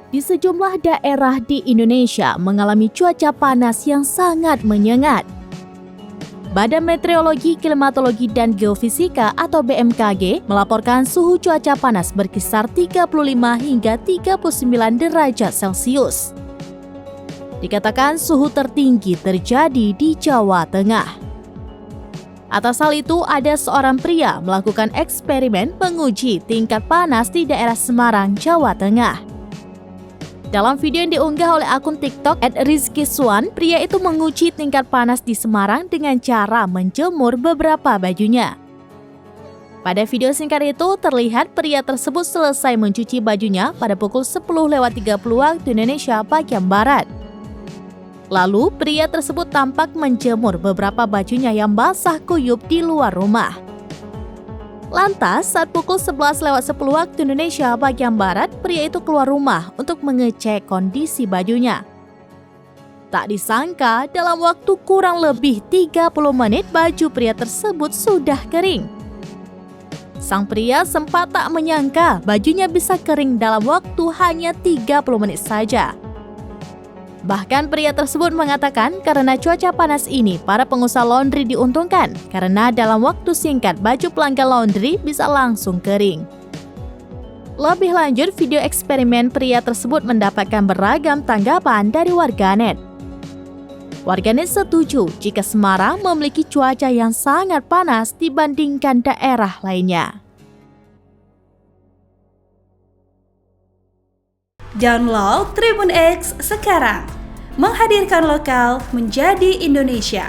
Di sejumlah daerah di Indonesia mengalami cuaca panas yang sangat menyengat. Badan Meteorologi, Klimatologi, dan Geofisika atau BMKG melaporkan suhu cuaca panas berkisar 35 hingga 39 derajat Celcius. Dikatakan suhu tertinggi terjadi di Jawa Tengah. Atas hal itu, ada seorang pria melakukan eksperimen menguji tingkat panas di daerah Semarang, Jawa Tengah. Dalam video yang diunggah oleh akun TikTok @rizkiswan, pria itu menguji tingkat panas di Semarang dengan cara menjemur beberapa bajunya. Pada video singkat itu, terlihat pria tersebut selesai mencuci bajunya pada pukul 10.30 waktu Indonesia bagian Barat. Lalu, pria tersebut tampak menjemur beberapa bajunya yang basah kuyup di luar rumah. Lantas, saat pukul 11.10 waktu Indonesia bagian Barat, pria itu keluar rumah untuk mengecek kondisi bajunya. Tak disangka, dalam waktu kurang lebih 30 menit baju pria tersebut sudah kering. Sang pria sempat tak menyangka bajunya bisa kering dalam waktu hanya 30 menit saja. Bahkan pria tersebut mengatakan karena cuaca panas ini, para pengusaha laundry diuntungkan karena dalam waktu singkat baju pelanggan laundry bisa langsung kering. Lebih lanjut, video eksperimen pria tersebut mendapatkan beragam tanggapan dari warganet. Warganet setuju jika Semarang memiliki cuaca yang sangat panas dibandingkan daerah lainnya. Download Tribun X sekarang, menghadirkan lokal menjadi Indonesia.